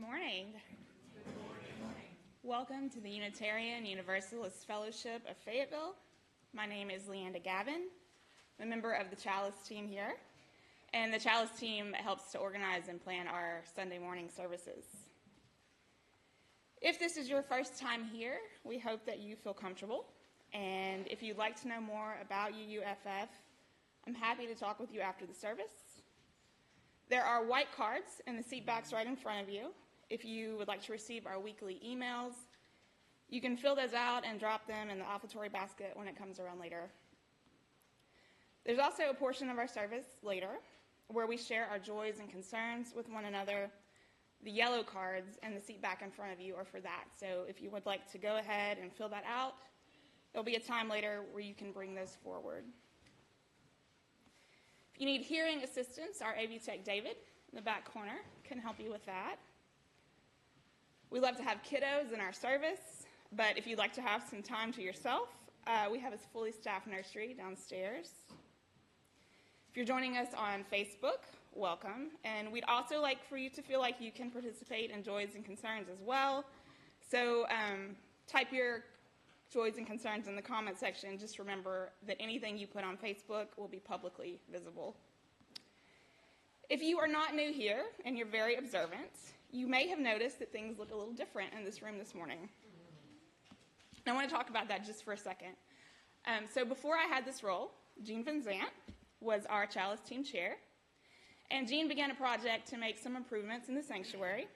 morning. Welcome to the Unitarian Universalist Fellowship of Fayetteville. My name is Leanda Gavin. I'm a member of the Chalice team here, and the Chalice team helps to organize and plan our Sunday morning services. If this is your first time here, we hope that you feel comfortable, and if you'd like to know more about UUFF, I'm happy to talk with you after the service. There are white cards in the seat backs right in front of you. If you would like to receive our weekly emails, you can fill those out and drop them in the offertory basket when it comes around later. There's also a portion of our service later where we share our joys and concerns with one another. The yellow cards in the seat back in front of you are for that. So if you would like to go ahead and fill that out, there'll be a time later where you can bring those forward. If you need hearing assistance, our AV Tech David in the back corner can help you with that. We love to have kiddos in our service, but if you'd like to have some time to yourself, we have a fully staffed nursery downstairs. If you're joining us on Facebook, welcome. And we'd also like for you to feel like you can participate in joys and concerns as well. So type your joys and concerns in the comment section. Just remember that anything you put on Facebook will be publicly visible. If you are not new here and you're very observant, you may have noticed that things look a little different in this room this morning. And I want to talk about that just for a second. So before I had this role, Jean Van Zant was our Chalice team chair. And Jean began a project to make some improvements in the sanctuary,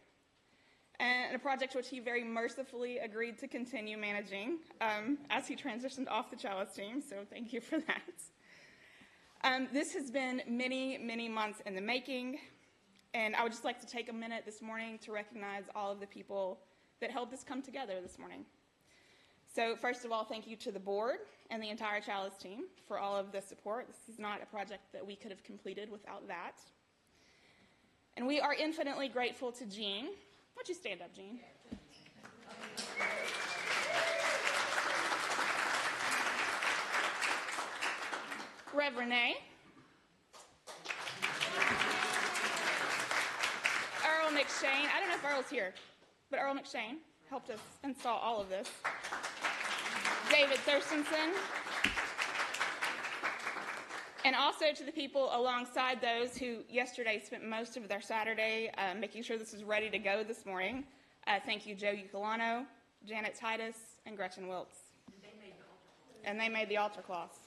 and a project which he very mercifully agreed to continue managing as he transitioned off the Chalice team, so thank you for that. This has been many, many months in the making, and I would just like to take a minute this morning to recognize all of the people that helped this come together this morning. So first of all, thank you to the board and the entire Chalice team for all of the support. This is not a project that we could have completed without that. And we are infinitely grateful to Jean. Why don't you stand up, Jean? Rev Renee. Earl McShane. I don't know if Earl's here, but Earl McShane helped us install all of this. David Thurstonson. And also to the people alongside those who yesterday spent most of their Saturday making sure this is ready to go this morning. Thank you, Joe Ucolano, Janet Titus, and Gretchen Wiltz. And they made the altar cloths.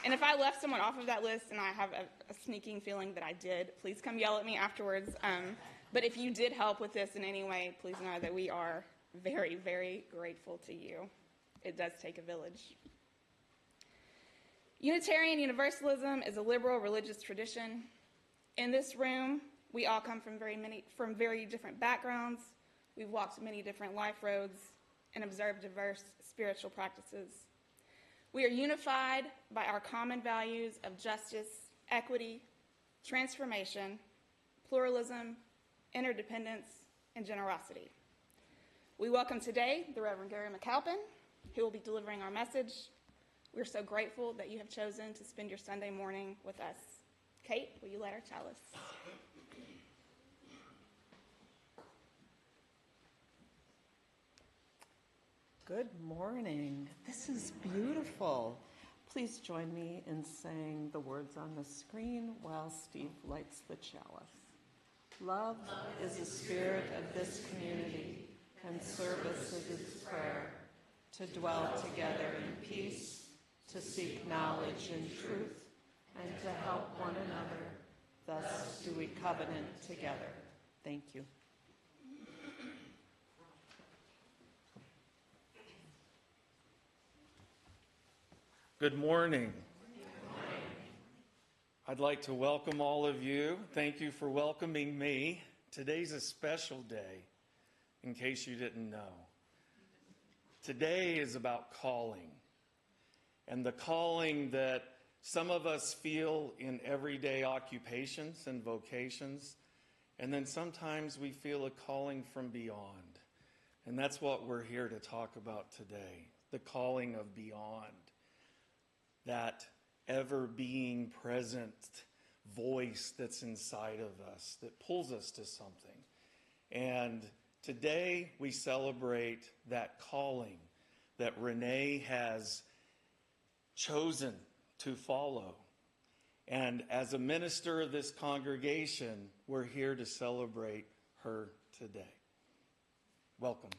And if I left someone off of that list, and I have a sneaking feeling that I did, please come yell at me afterwards. But if you did help with this in any way, please know that we are very, very grateful to you. It does take a village. Unitarian Universalism is a liberal religious tradition. In this room, we all come from very different backgrounds. We've walked many different life roads and observed diverse spiritual practices. We are unified by our common values of justice, equity, transformation, pluralism, interdependence, and generosity. We welcome today the Reverend Gary McAlpin, who will be delivering our message. We're so grateful that you have chosen to spend your Sunday morning with us. Kate, will you light our chalice? Good morning. This is beautiful. Please join me in saying the words on the screen while Steve lights the chalice. Love is the spirit of this community, and service is its prayer, to dwell together in peace, to seek knowledge and truth, and to help one another. Thus do we covenant together. Thank you. Good morning. I'd like to welcome all of you. Thank you for welcoming me. Today's a special day, in case you didn't know. Today is about calling, and the calling that some of us feel in everyday occupations and vocations, and then sometimes we feel a calling from beyond. And that's what we're here to talk about today, the calling of beyond. That ever being present voice that's inside of us that pulls us to something. And today we celebrate that calling that Renee has chosen to follow. And as a minister of this congregation, we're here to celebrate her today. Welcome.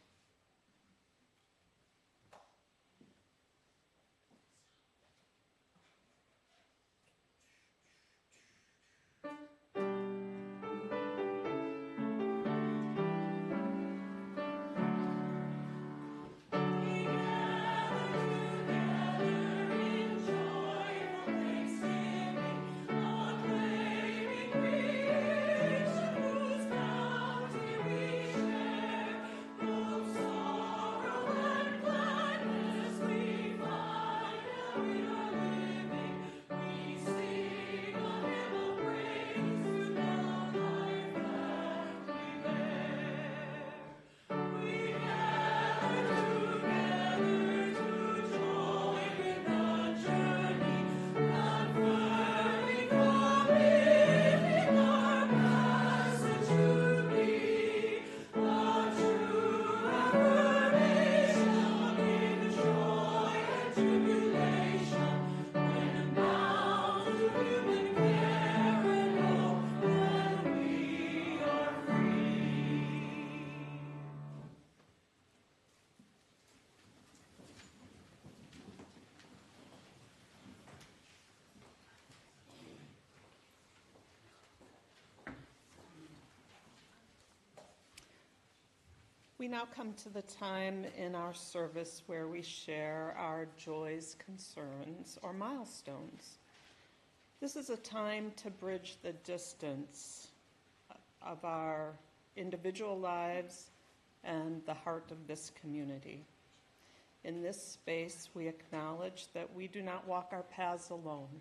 We now come to the time in our service where we share our joys, concerns, or milestones. This is a time to bridge the distance of our individual lives and the heart of this community. In this space, we acknowledge that we do not walk our paths alone.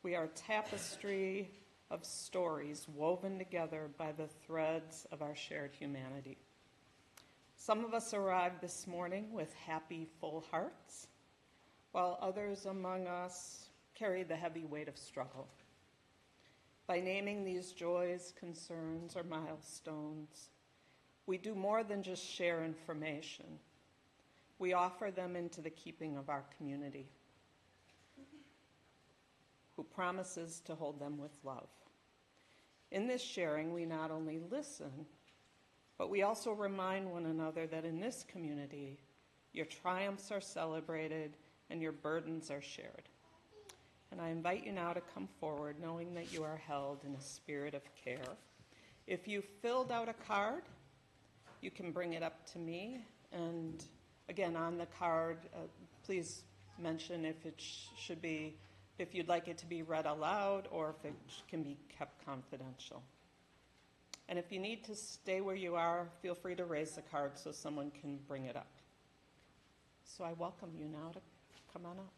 We are a tapestry of stories woven together by the threads of our shared humanity. Some of us arrived this morning with happy, full hearts, while others among us carry the heavy weight of struggle. By naming these joys, concerns, or milestones, we do more than just share information. We offer them into the keeping of our community, who promises to hold them with love. In this sharing, we not only listen, but we also remind one another that in this community, your triumphs are celebrated and your burdens are shared. And I invite you now to come forward knowing that you are held in a spirit of care. If you filled out a card, you can bring it up to me. And again, on the card, please mention if it should be, if you'd like it to be read aloud or if it can be kept confidential. And if you need to stay where you are, feel free to raise the card so someone can bring it up. So I welcome you now to come on up.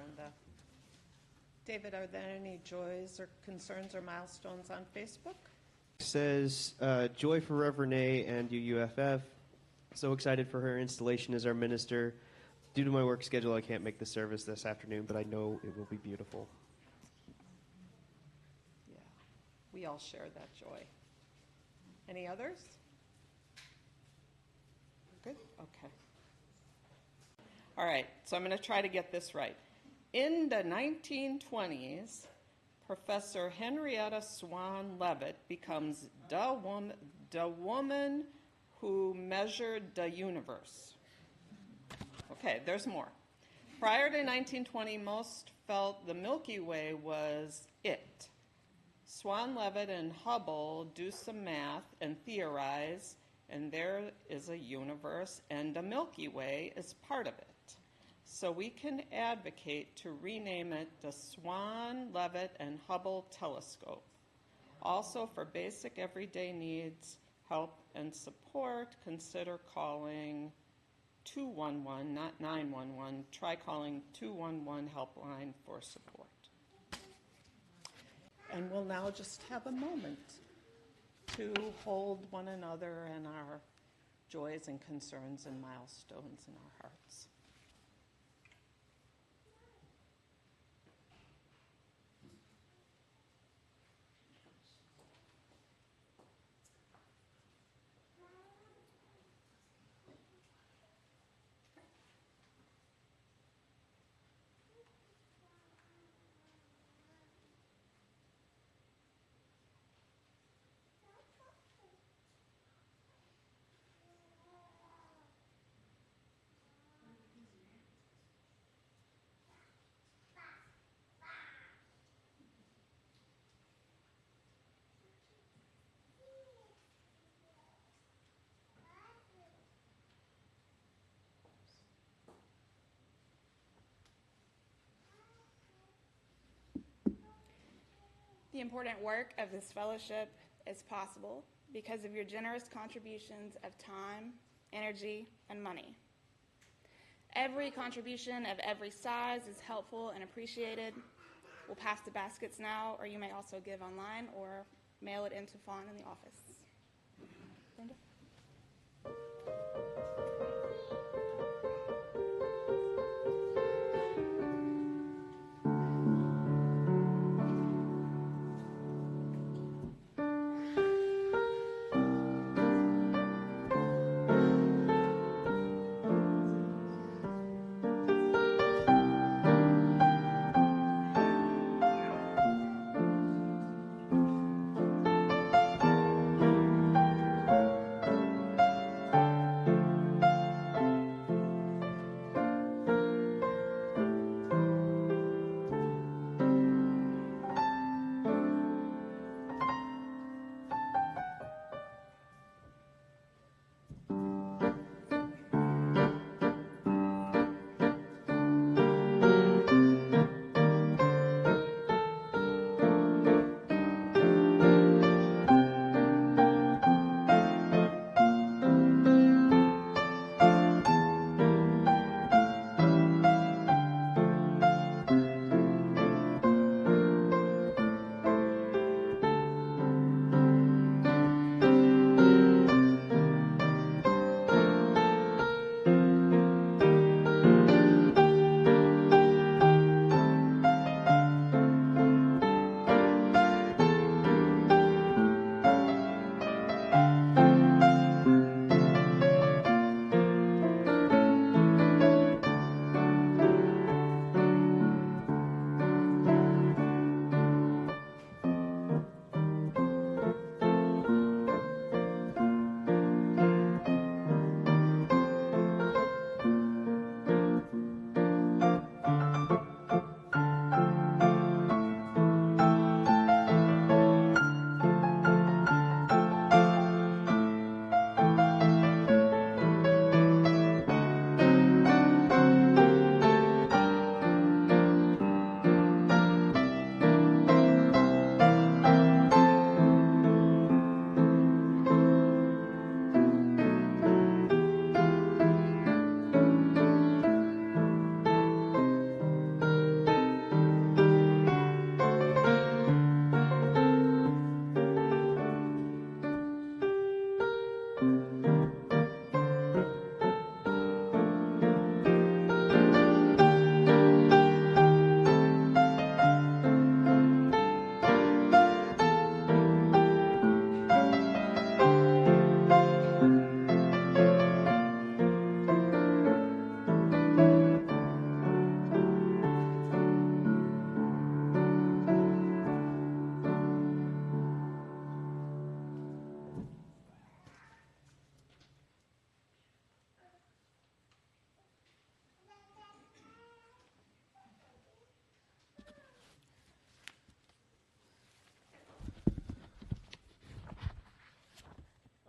Brenda. David, are there any joys or concerns or milestones on Facebook? Says, joy for Rev. Renee and UUFF. So excited for her installation as our minister. Due to my work schedule, I can't make the service this afternoon, but I know it will be beautiful. Yeah, we all share that joy. Any others? Good, okay. All right, so I'm going to try to get this right. In the 1920s, Professor Henrietta Swan Leavitt becomes the woman who measured the universe. Okay, there's more. Prior to 1920, most felt the Milky Way was it. Swan Leavitt and Hubble do some math and theorize, and there is a universe, and the Milky Way is part of it. So we can advocate to rename it the Swan, Leavitt, and Hubble Telescope. Also, for basic everyday needs, help, and support, consider calling 211, not 911. Try calling 211 helpline for support. And we'll now just have a moment to hold one another and our joys and concerns and milestones in our hearts. The important work of this fellowship is possible because of your generous contributions of time, energy, and money. Every contribution of every size is helpful and appreciated. We'll pass the baskets now, or you may also give online or mail it into Fawn in the office. Brenda?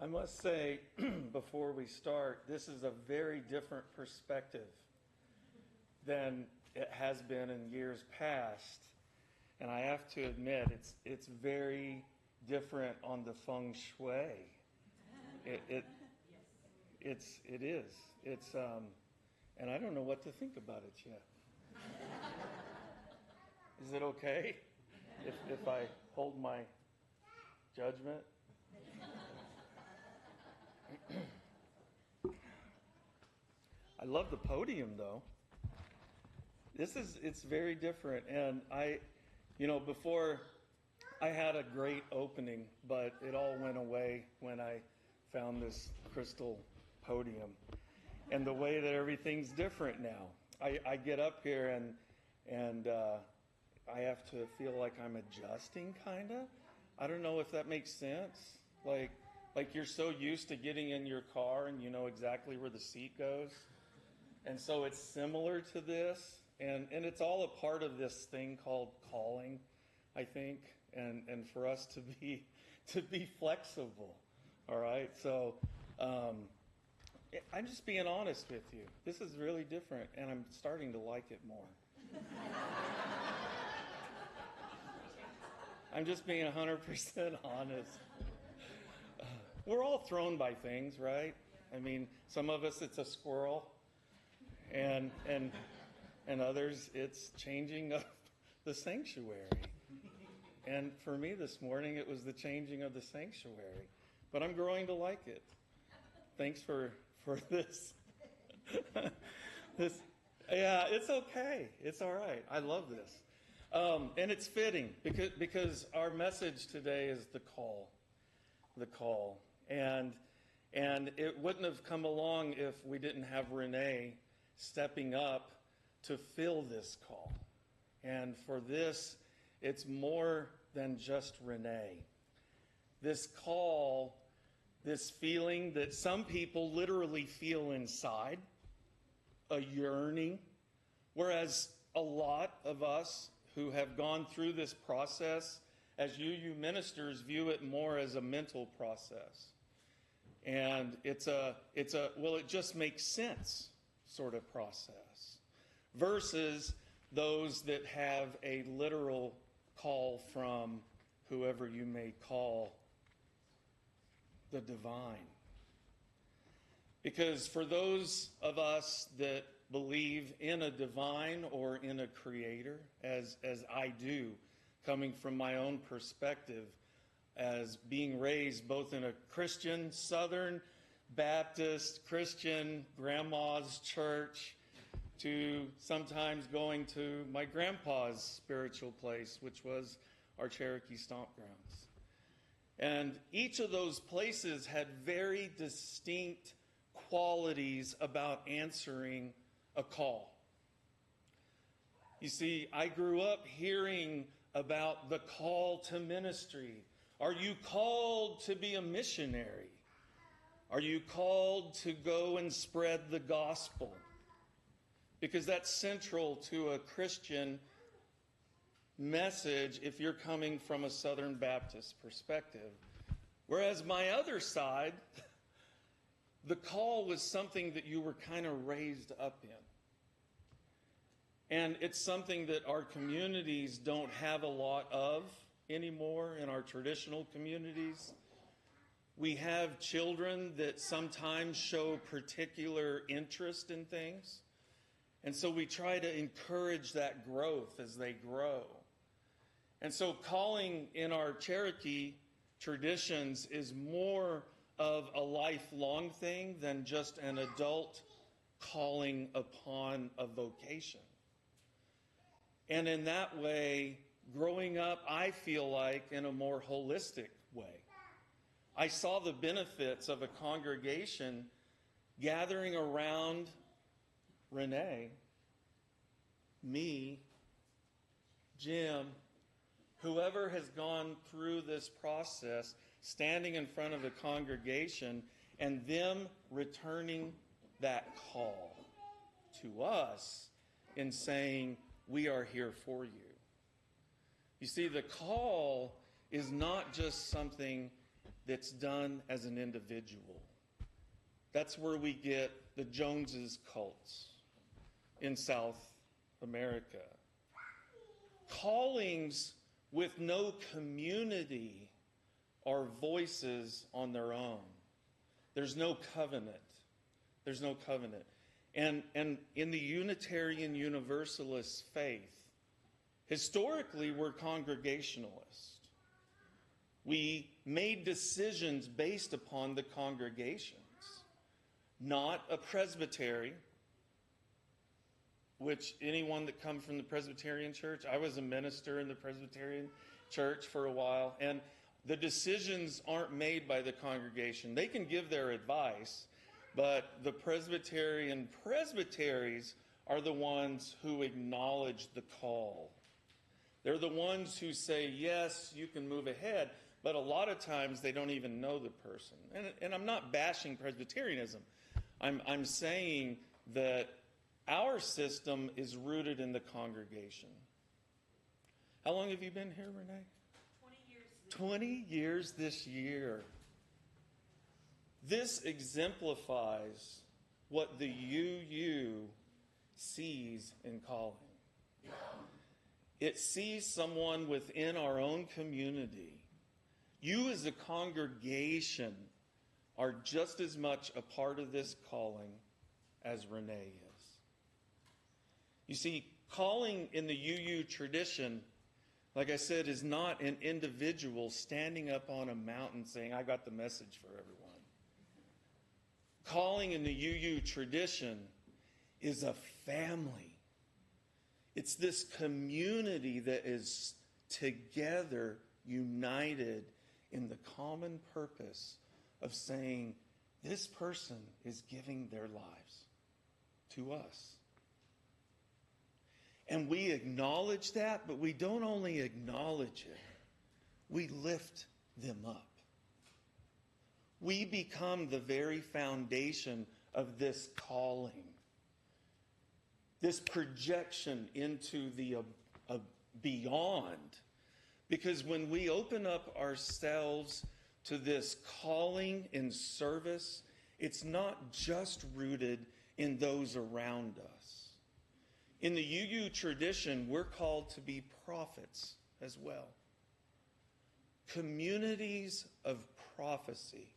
I must say, before we start, this is a very different perspective than it has been in years past. And I have to admit, it's very different on the feng shui. It is. And I don't know what to think about it yet. Is it okay if I hold my judgment? I love the podium, though. It's very different. And before I had a great opening, but it all went away when I found this crystal podium. And the way that everything's different now. I get up here and I have to feel like I'm adjusting, kind of. I don't know if that makes sense. Like you're so used to getting in your car and you know exactly where the seat goes. And so it's similar to this. And it's all a part of this thing called calling, I think. And for us to be flexible. All right? So I'm just being honest with you. This is really different, and I'm starting to like it more. I'm just being 100% honest. We're all thrown by things, right? I mean, some of us it's a squirrel, and others it's changing of the sanctuary. And for me this morning, it was the changing of the sanctuary. But I'm growing to like it. Thanks for this. Yeah, it's okay. It's all right. I love this. And it's fitting because our message today is the call. The call. And it wouldn't have come along if we didn't have Renee stepping up to fill this call. And for this, it's more than just Renee. This call, this feeling that some people literally feel inside, a yearning, whereas a lot of us who have gone through this process, as you ministers view it more as a mental process. And it's a well, it just makes sense sort of process, versus those that have a literal call from whoever you may call the divine. Because for those of us that believe in a divine or in a creator, as I do, coming from my own perspective, as being raised both in a Christian, Southern Baptist, Christian grandma's church, to sometimes going to my grandpa's spiritual place, which was our Cherokee Stomp Grounds. And each of those places had very distinct qualities about answering a call. You see, I grew up hearing about the call to ministry. Are you called to be a missionary? Are you called to go and spread the gospel? Because that's central to a Christian message if you're coming from a Southern Baptist perspective. Whereas my other side, the call was something that you were kind of raised up in. And it's something that our communities don't have a lot of anymore in our traditional communities. We have children that sometimes show particular interest in things. And so we try to encourage that growth as they grow. And so calling in our Cherokee traditions is more of a lifelong thing than just an adult calling upon a vocation. And in that way, growing up, I feel like in a more holistic way. I saw the benefits of a congregation gathering around Renee, me, Jim, whoever has gone through this process, standing in front of the congregation and them returning that call to us in saying, we are here for you. You see, the call is not just something that's done as an individual. That's where we get the Joneses cults in South America. Callings with no community are voices on their own. There's no covenant. There's no covenant. And in the Unitarian Universalist faith, historically we're Congregationalist. We made decisions based upon the congregations, not a presbytery, which anyone that comes from the Presbyterian Church, I was a minister in the Presbyterian Church for a while, and the decisions aren't made by the congregation. They can give their advice, but the Presbyterian presbyteries are the ones who acknowledge the call. They're the ones who say, yes, you can move ahead, but a lot of times they don't even know the person. And I'm not bashing Presbyterianism. I'm saying that our system is rooted in the congregation. How long have you been here, Renee? 20 years this year. This exemplifies what the UU sees in calling. It sees someone within our own community. You as a congregation are just as much a part of this calling as Renee is. You see, calling in the UU tradition, like I said, is not an individual standing up on a mountain saying, I got the message for everyone. Calling in the UU tradition is a family. It's this community that is together, united in the common purpose of saying, this person is giving their lives to us. And we acknowledge that, but we don't only acknowledge it, we lift them up. We become the very foundation of this calling, this projection into the beyond. Because when we open up ourselves to this calling in service, it's not just rooted in those around us. In the UU tradition, we're called to be prophets as well. Communities of prophecy,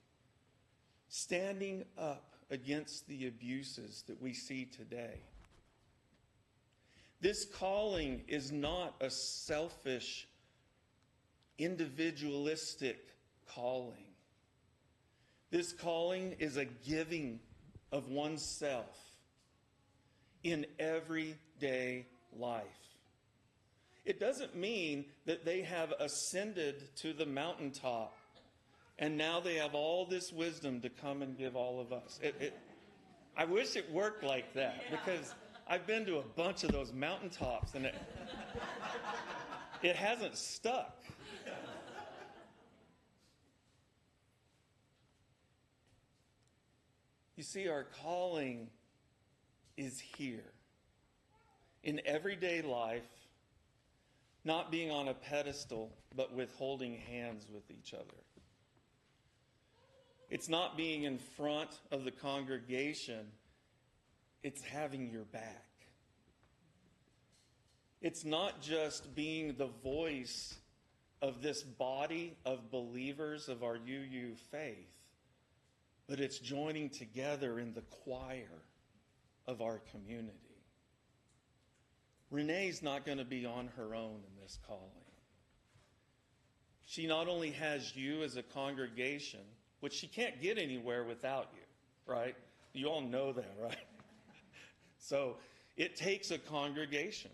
standing up against the abuses that we see today. This calling is not a selfish, individualistic calling. This calling is a giving of oneself in everyday life. It doesn't mean that they have ascended to the mountaintop and now they have all this wisdom to come and give all of us. I wish it worked like that, because I've been to a bunch of those mountaintops and it hasn't stuck. You see, our calling is here in everyday life, not being on a pedestal, but with holding hands with each other. It's not being in front of the congregation, it's having your back. It's not just being the voice of this body of believers of our UU faith, but it's joining together in the choir of our community. Renee's not going to be on her own in this calling. She not only has you as a congregation, which she can't get anywhere without you, right? You all know that, right? So it takes a congregation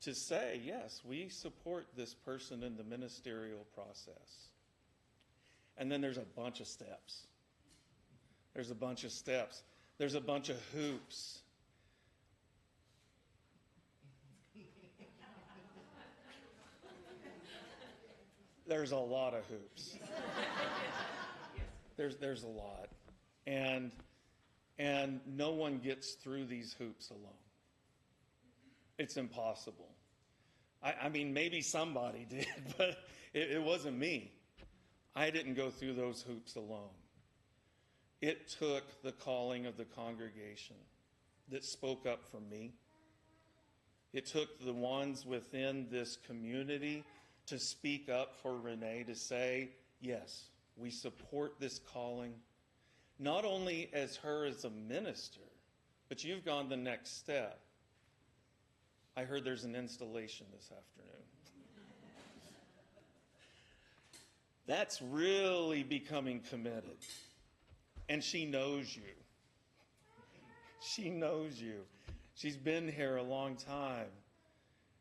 to say, yes, we support this person in the ministerial process. And then there's a bunch of steps. There's a bunch of steps. There's a bunch of hoops. There's a lot of hoops. There's a lot. And no one gets through these hoops alone. It's impossible. I mean, maybe somebody did, but it wasn't me. I didn't go through those hoops alone. It took the calling of the congregation that spoke up for me. It took the ones within this community to speak up for Renee, to say, yes, we support this calling, not only as her as a minister, but you've gone the next step. I heard there's an installation this afternoon. That's really becoming committed. And she knows you. She knows you. She's been here a long time.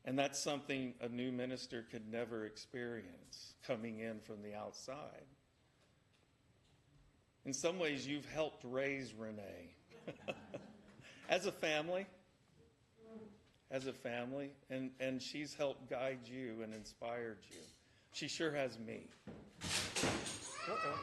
And that's something a new minister could never experience, coming in from the outside. In some ways, you've helped raise Renee. As a family. And she's helped guide you and inspired you. She sure has me. Uh-oh.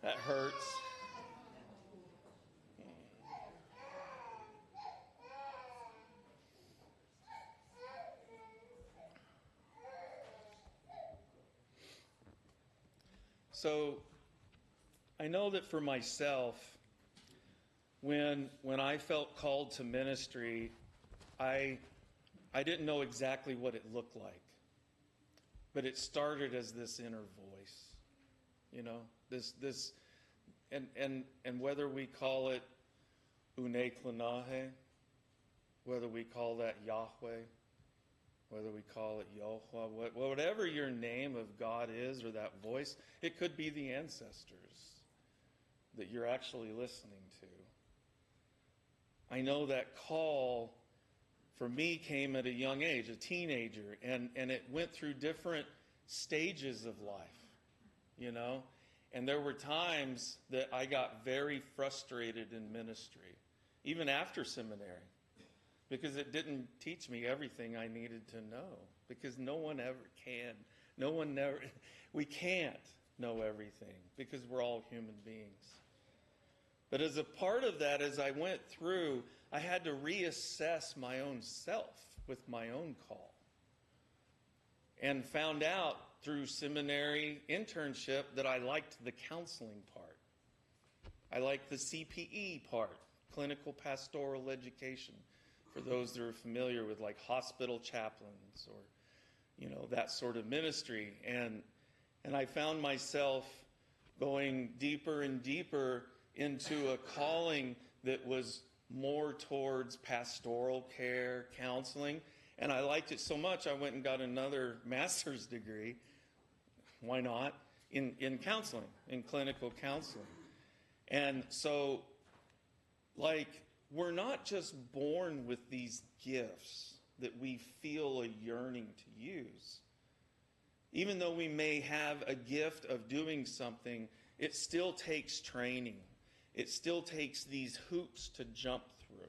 That hurts. So I know that for myself, when I felt called to ministry, I didn't know exactly what it looked like. But it started as this inner voice, you know, this and whether we call it Une Klanahe, whether we call that Yahweh, whether we call it Yohua, whatever your name of God is, or that voice, it could be the ancestors that you're actually listening to. I know that call for me came at a young age, a teenager, and it went through different stages of life, you know? And there were times that I got very frustrated in ministry, even after seminary, because it didn't teach me everything I needed to know, because no one ever can. We can't know everything, because we're all human beings. But as a part of that, as I went through, I had to reassess my own self with my own call. And found out through seminary internship that I liked the counseling part. I liked the CPE part, clinical pastoral education, for those that are familiar with like hospital chaplains or, you know, that sort of ministry. And I found myself going deeper and deeper into a calling that was more towards pastoral care, counseling. And I liked it so much, I went and got another master's degree. Why not? In counseling, in clinical counseling. And so, like, we're not just born with these gifts that we feel a yearning to use. Even though we may have a gift of doing something, it still takes training. It still takes these hoops to jump through.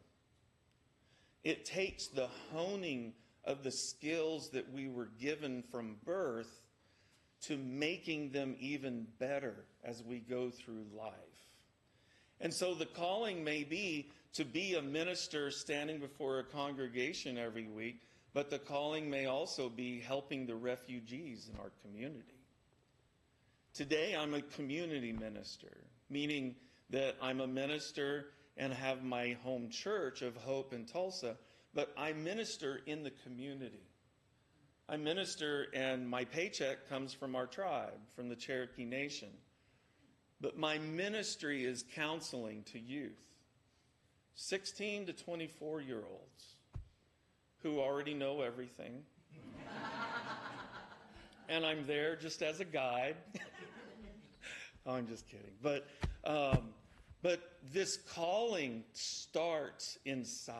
It takes the honing of the skills that we were given from birth to making them even better as we go through life. And so the calling may be to be a minister standing before a congregation every week, but the calling may also be helping the refugees in our community. Today, I'm a community minister, meaning that I'm a minister and have my home church of Hope in Tulsa, but I minister in the community. I minister, and my paycheck comes from our tribe, from the Cherokee Nation. But my ministry is counseling to youth, 16 to 24-year-olds who already know everything. And I'm there just as a guide. Oh, I'm just kidding. But this calling starts inside.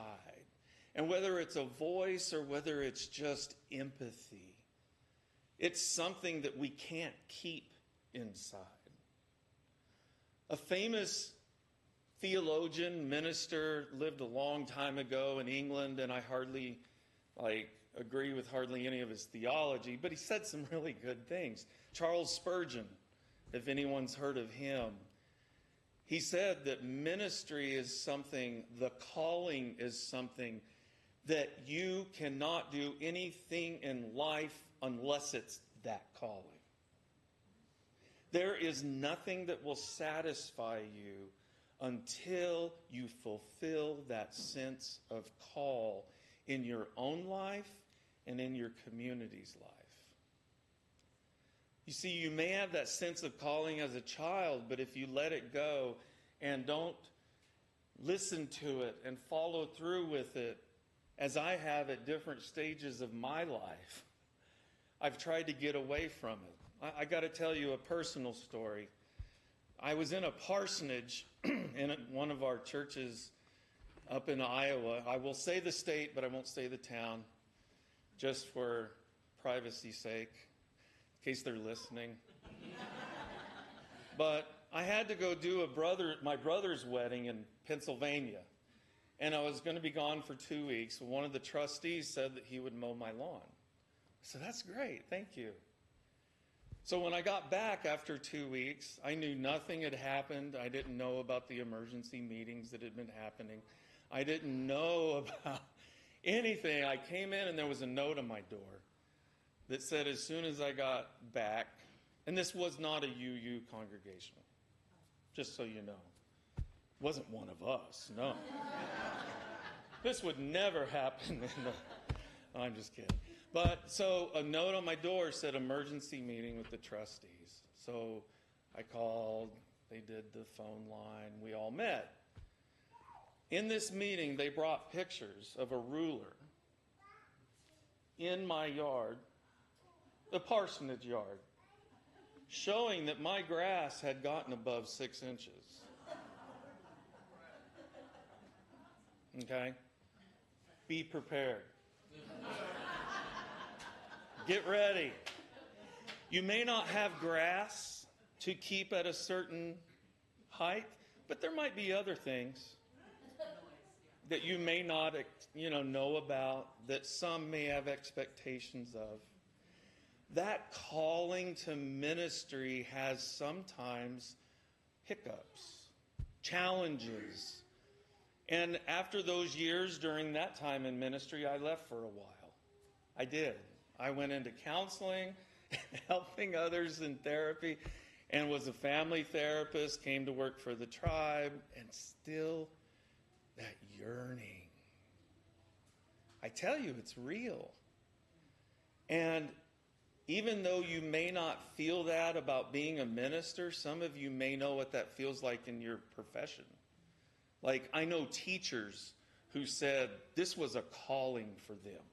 And whether it's a voice or whether it's just empathy, it's something that we can't keep inside. A famous theologian, minister, lived a long time ago in England, and I hardly agree with hardly any of his theology, but he said some really good things. Charles Spurgeon, if anyone's heard of him. He said that ministry is something, the calling is something that you cannot do anything in life unless it's that calling. There is nothing that will satisfy you until you fulfill that sense of call in your own life and in your community's life. You see, you may have that sense of calling as a child, but if you let it go and don't listen to it and follow through with it, as I have at different stages of my life, I've tried to get away from it. I got to tell you a personal story. I was in a parsonage in one of our churches up in Iowa. I will say the state, but I won't say the town, just for privacy's sake, in case they're listening. But I had to go do my brother's wedding in Pennsylvania, and I was going to be gone for 2 weeks. One of the trustees said that he would mow my lawn. I said, that's great, thank you. So when I got back after 2 weeks, I knew nothing had happened. I didn't know about the emergency meetings that had been happening. I didn't know about anything. I came in and there was a note on my door that said as soon as I got back, and this was not a UU congregation, just so you know. It wasn't one of us, no. This would never happen I'm just kidding. But so a note on my door said emergency meeting with the trustees. So I called, they did the phone line, we all met. In this meeting, they brought pictures of a ruler in my yard, the parsonage yard, showing that my grass had gotten above 6 inches. Okay? Be prepared. Get ready. You may not have grass to keep at a certain height, but there might be other things that you may not, know about, that some may have expectations of. That calling to ministry has sometimes hiccups, challenges. And after those years during that time in ministry, I left for a while. I did. I went into counseling, helping others in therapy, and was a family therapist, came to work for the tribe, and still that yearning. I tell you, it's real. And even though you may not feel that about being a minister, some of you may know what that feels like in your profession. Like, I know teachers who said this was a calling for them.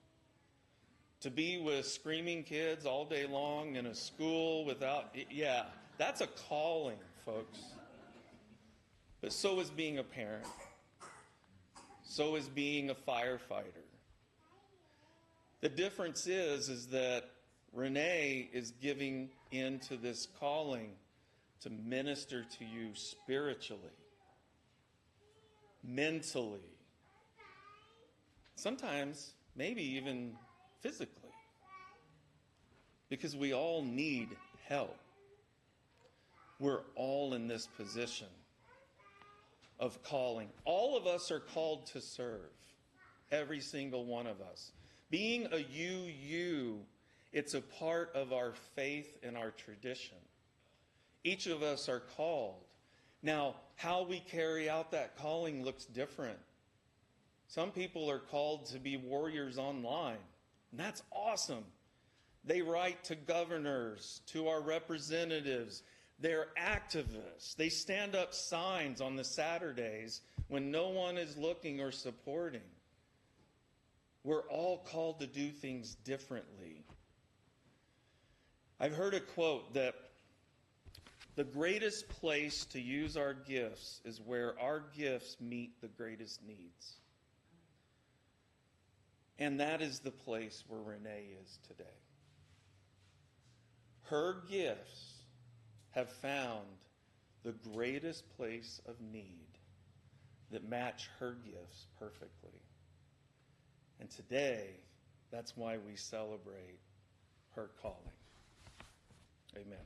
To be with screaming kids all day long in a school without, that's a calling, folks. But so is being a parent. So is being a firefighter. The difference is that Renee is giving into this calling to minister to you spiritually, mentally, sometimes maybe even physically, because we all need help. We're all in this position of calling. All of us are called to serve, every single one of us. Being a UU, it's a part of our faith and our tradition. Each of us are called. Now, how we carry out that calling looks different. Some people are called to be warriors online, and that's awesome. They write to governors, to our representatives. They're activists. They stand up signs on the Saturdays when no one is looking or supporting. We're all called to do things differently. I've heard a quote that the greatest place to use our gifts is where our gifts meet the greatest needs. And that is the place where Renee is today. Her gifts have found the greatest place of need that match her gifts perfectly. And today, that's why we celebrate her calling. Amen.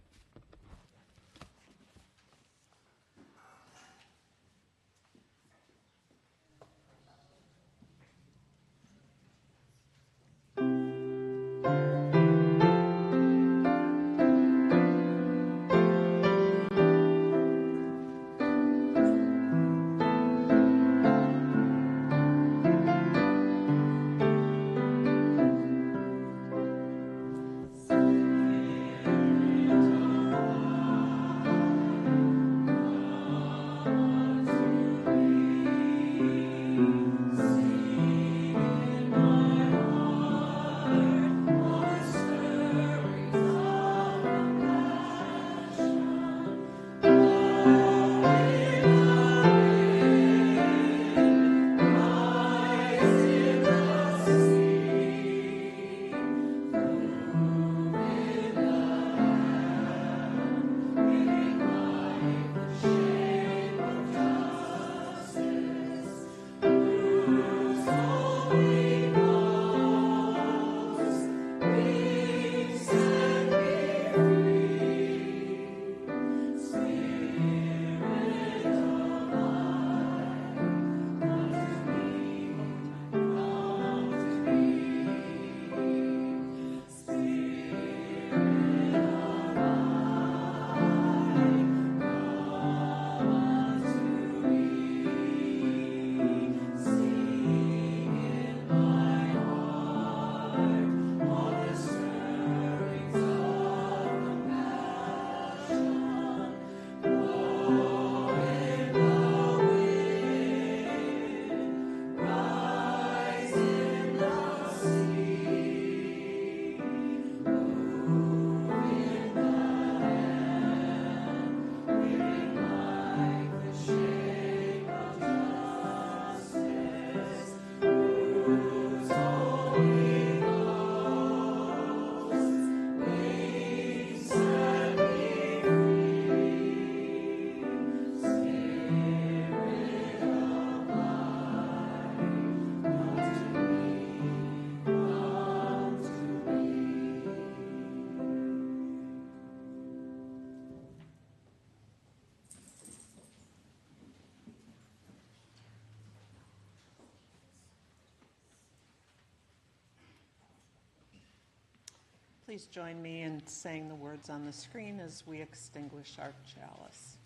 Please join me in saying the words on the screen as we extinguish our chalice.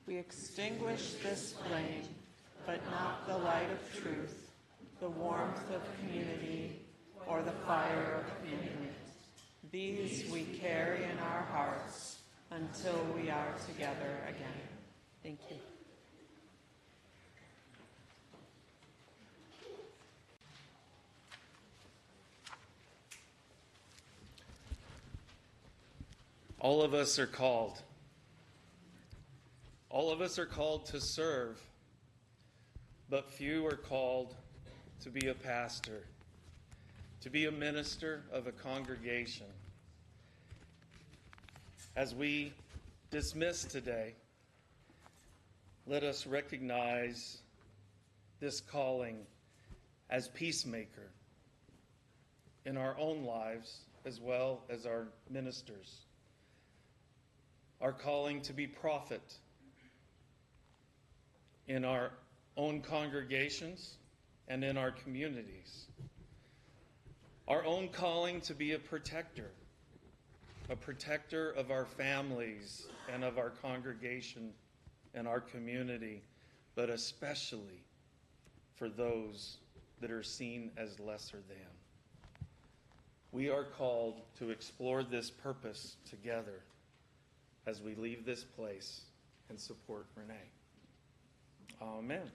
We extinguish this flame, but not the light of truth, the warmth of community, or the fire of commitment. These we carry in our hearts until we are together again. Thank you. All of us are called. All of us are called to serve, but few are called to be a pastor, to be a minister of a congregation. As we dismiss today, let us recognize this calling as peacemaker in our own lives as well as our ministers. Our calling to be prophet in our own congregations and in our communities. Our own calling to be a protector of our families and of our congregation and our community, but especially for those that are seen as lesser than. We are called to explore this purpose together as we leave this place and support Renee. Amen.